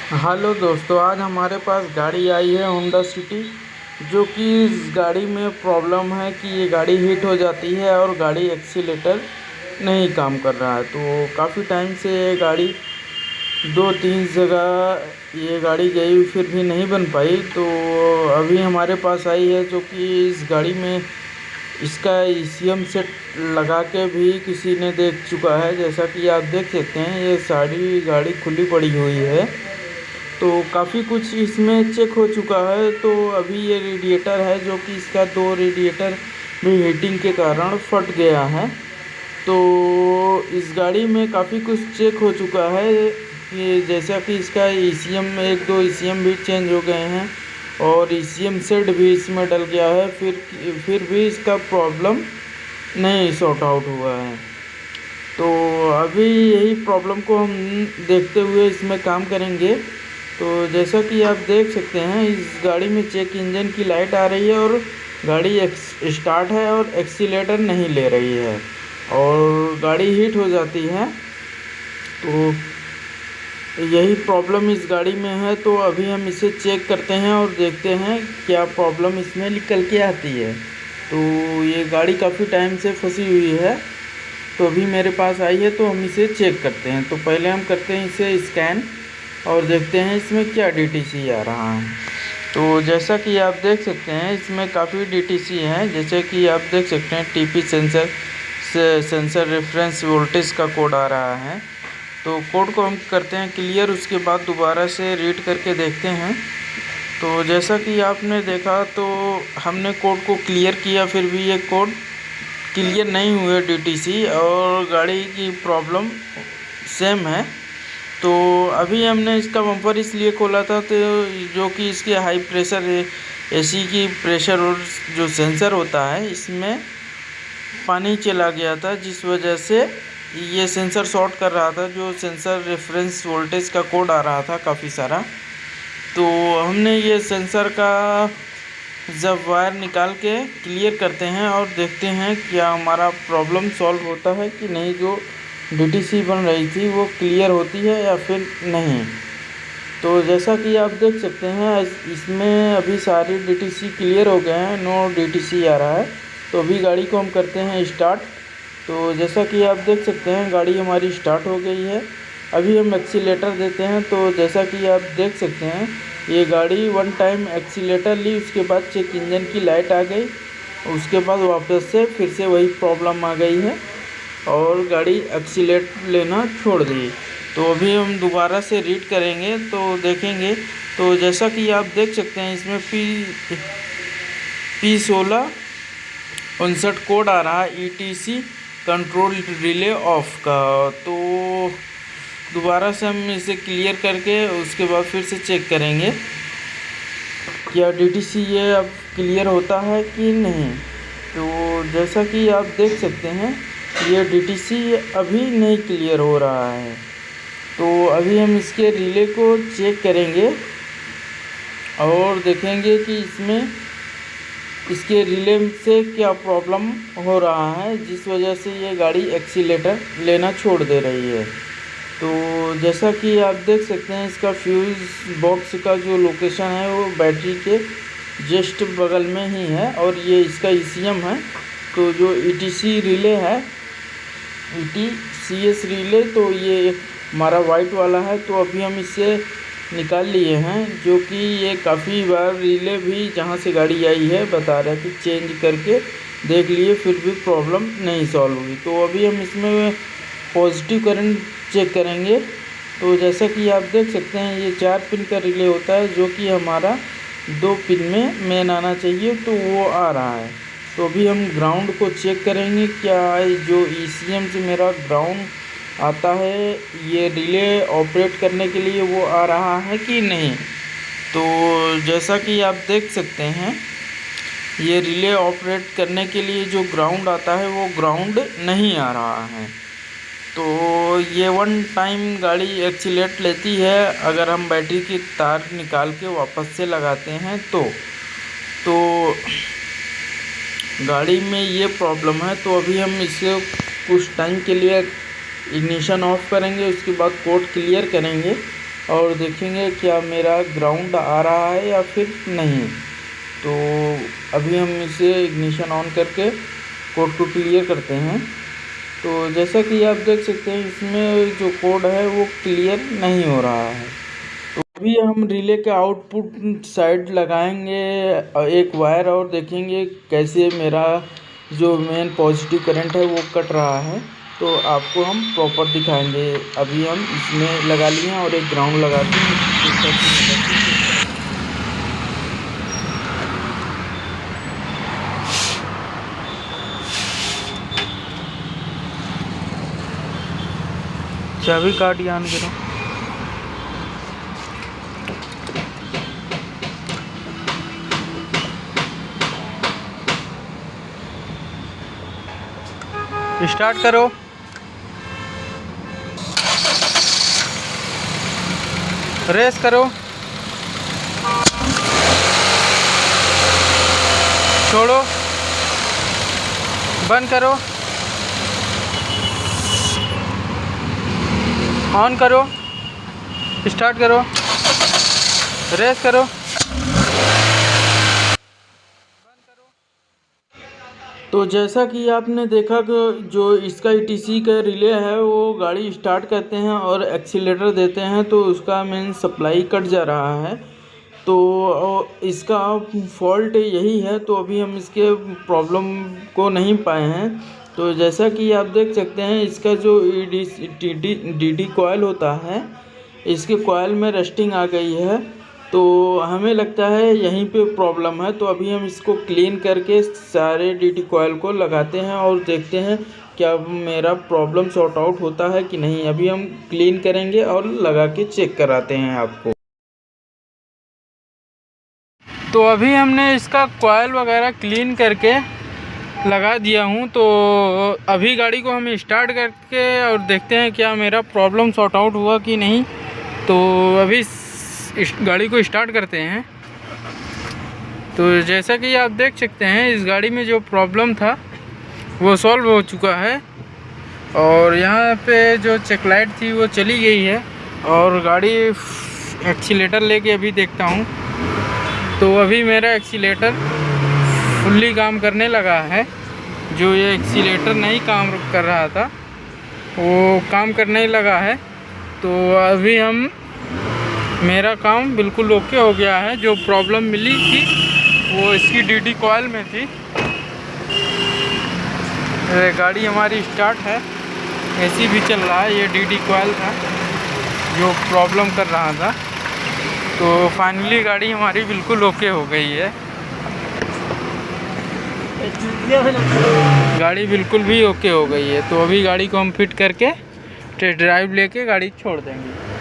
Hello दोस्तों, आज हमारे पास गाड़ी आई है होंडा सिटी। जो कि इस गाड़ी में प्रॉब्लम है कि ये गाड़ी हीट हो जाती है और गाड़ी एक्सीलेटर नहीं काम कर रहा है। तो काफ़ी टाइम से ये गाड़ी 2-3 जगह ये गाड़ी गई, फिर भी नहीं बन पाई। तो अभी हमारे पास आई है, जो कि इस गाड़ी में इसका ईसीएम सेट लगा के भी किसी ने देख चुका है। जैसा कि आप देख सकते हैं, ये सारी गाड़ी खुली पड़ी हुई है। तो काफ़ी कुछ इसमें चेक हो चुका है। तो अभी ये रेडिएटर है, जो कि इसका 2 रेडिएटर भी हीटिंग के कारण फट गया है। तो इस गाड़ी में काफ़ी कुछ चेक हो चुका है कि जैसा कि इसका ईसीएम 1-2 ईसीएम भी चेंज हो गए हैं और ईसीएम सेट भी इसमें डल गया है। फिर भी इसका प्रॉब्लम नहीं सॉर्ट आउट हुआ है। तो अभी यही प्रॉब्लम को हम देखते हुए इसमें काम करेंगे। तो जैसा कि आप देख सकते हैं, इस गाड़ी में चेक इंजन की लाइट आ रही है और गाड़ी स्टार्ट है और एक्सीलेटर नहीं ले रही है और गाड़ी हीट हो जाती है। तो यही प्रॉब्लम इस गाड़ी में है। तो अभी हम इसे चेक करते हैं और देखते हैं क्या प्रॉब्लम इसमें निकल के आती है। तो ये गाड़ी काफ़ी टाइम से फंसी हुई है, तो अभी मेरे पास आई है, तो हम इसे चेक करते हैं। तो पहले हम करते हैं इसे स्कैन और देखते हैं इसमें क्या डीटीसी आ रहा है। तो जैसा कि आप देख सकते हैं, इसमें काफ़ी डीटीसी हैं। जैसे कि आप देख सकते हैं, टीपी सेंसर से सेंसर रेफरेंस वोल्टेज का कोड आ रहा है। तो कोड को हम करते हैं क्लियर, उसके बाद दोबारा से रीड करके देखते हैं। तो जैसा कि आपने देखा, तो हमने कोड को क्लियर किया, फिर भी ये कोड क्लियर नहीं हुए डीटीसी और गाड़ी की प्रॉब्लम सेम है। तो अभी हमने इसका बम्पर इसलिए खोला था, तो जो कि इसके हाई प्रेशर एसी की प्रेशर और जो सेंसर होता है, इसमें पानी चला गया था, जिस वजह से ये सेंसर शॉर्ट कर रहा था। जो सेंसर रेफरेंस वोल्टेज का कोड आ रहा था काफ़ी सारा। तो हमने ये सेंसर का जब वायर निकाल के क्लियर करते हैं और देखते हैं क्या हमारा प्रॉब्लम सॉल्व होता है कि नहीं, जो डीटीसी बन रही थी वो क्लियर होती है या फिर नहीं। तो जैसा कि आप देख सकते हैं, इसमें अभी सारी डीटीसी क्लियर हो गए हैं, नो डीटीसी आ रहा है। तो अभी गाड़ी को हम करते हैं स्टार्ट। तो जैसा कि आप देख सकते हैं, गाड़ी हमारी स्टार्ट हो गई है। अभी हम एक्सीलेटर देते हैं। तो जैसा कि आप देख सकते हैं, ये गाड़ी 1 टाइम एक्सीलेटर ली, उसके बाद चेक इंजन की लाइट आ गई, उसके बाद वापस से फिर से वही प्रॉब्लम आ गई है और गाड़ी एक्सीलेटर लेना छोड़ दी। तो अभी हम दोबारा से रीड करेंगे तो देखेंगे। तो जैसा कि आप देख सकते हैं, इसमें P16 59 कोड आ रहा है, ETC कंट्रोल रिले ऑफ का। तो दोबारा से हम इसे क्लियर करके उसके बाद फिर से चेक करेंगे क्या डीटीसी ये अब क्लियर होता है कि नहीं। तो जैसा कि आप देख सकते हैं, ये डीटीसी अभी नहीं क्लियर हो रहा है। तो अभी हम इसके रिले को चेक करेंगे और देखेंगे कि इसमें इसके रिले से क्या प्रॉब्लम हो रहा है, जिस वजह से ये गाड़ी एक्सीलेटर लेना छोड़ दे रही है। तो जैसा कि आप देख सकते हैं, इसका फ्यूज़ बॉक्स का जो लोकेशन है वो बैटरी के जस्ट बगल में ही है और ये इसका ईसीएम है। तो जो ईटीसी रिले है, ETCS रिले, तो ये हमारा वाइट वाला है। तो अभी हम इसे निकाल लिए हैं, जो कि ये काफ़ी बार रिले भी जहाँ से गाड़ी आई है बता रहा है कि चेंज करके देख लिए, फिर भी प्रॉब्लम नहीं सॉल्व हुई। तो अभी हम इसमें पॉजिटिव करंट चेक करेंगे। तो जैसा कि आप देख सकते हैं, ये 4 पिन का रिले होता है, जो कि हमारा 2 पिन में मेन आना चाहिए, तो वो आ रहा है। तो अभी हम ग्राउंड को चेक करेंगे, क्या जो ECM से मेरा ग्राउंड आता है, ये रिले ऑपरेट करने के लिए वो आ रहा है कि नहीं। तो जैसा कि आप देख सकते हैं, ये रिले ऑपरेट करने के लिए जो ग्राउंड आता है वो ग्राउंड नहीं आ रहा है। तो ये 1 टाइम गाड़ी एक्सीलेट लेती है अगर हम बैटरी की तार निकाल के वापस से लगाते हैं तो गाड़ी में ये प्रॉब्लम है। तो अभी हम इसे कुछ टाइम के लिए इग्निशन ऑफ करेंगे, उसके बाद कोड क्लियर करेंगे और देखेंगे क्या मेरा ग्राउंड आ रहा है या फिर नहीं। तो अभी हम इसे इग्निशन ऑन करके कोड को क्लियर करते हैं। तो जैसा कि आप देख सकते हैं इसमें जो कोड है वो क्लियर नहीं हो रहा है। तो अभी हम रिले के आउटपुट साइड लगाएंगे एक वायर और देखेंगे कैसे मेरा जो मेन पॉजिटिव करंट है वो कट रहा है। तो आपको हम प्रॉपर दिखाएंगे। अभी हम इसमें लगा लिए हैं और एक ग्राउंड लगा के चाबी काट यान करो। स्टार्ट करो। रेस करो। छोड़ो। बंद करो। ऑन करो। स्टार्ट करो। रेस करो। तो जैसा कि आपने देखा कि जो इसका ETC का रिले है वो गाड़ी स्टार्ट करते हैं और एक्सीलेटर देते हैं तो उसका मेन सप्लाई कट जा रहा है। तो इसका फॉल्ट यही है। तो अभी हम इसके प्रॉब्लम को नहीं पाए हैं। तो जैसा कि आप देख सकते हैं इसका जो DD कॉयल होता है, इसके कॉयल में रस्टिंग आ गई है। तो हमें लगता है यहीं पे प्रॉब्लम है। तो अभी हम इसको क्लीन करके सारे DD कॉयल को लगाते हैं और देखते हैं क्या मेरा प्रॉब्लम सॉर्ट आउट होता है कि नहीं। अभी हम क्लीन करेंगे और लगा के चेक कराते हैं आपको। तो अभी हमने इसका कॉयल वगैरह क्लीन करके लगा दिया हूँ। तो अभी गाड़ी को हम स्टार्ट करके और देखते हैं क्या मेरा प्रॉब्लम सॉर्ट आउट हुआ कि नहीं। तो अभी इस गाड़ी को स्टार्ट करते हैं। तो जैसा कि आप देख सकते हैं इस गाड़ी में जो प्रॉब्लम था वो सॉल्व हो चुका है। और यहाँ पे जो चेक लाइट थी वो चली गई है। और गाड़ी एक्सीलेटर लेके अभी देखता हूँ। तो अभी मेरा एक्सीलेटर फुल्ली काम करने लगा है। जो ये एक्सीलेटर नहीं काम कर रहा था वो काम करने लगा है। तो अभी हम मेरा काम बिल्कुल ओके हो गया है। जो प्रॉब्लम मिली थी वो इसकी DD कॉयल में थी। गाड़ी हमारी स्टार्ट है, AC भी चल रहा है। ये DD कॉयल था जो प्रॉब्लम कर रहा था। तो फाइनली गाड़ी हमारी बिल्कुल ओके हो गई है। गाड़ी बिल्कुल भी ओके हो गई है। तो अभी गाड़ी को हम फिट करके टेस्ट ड्राइव लेके गाड़ी छोड़ देंगे।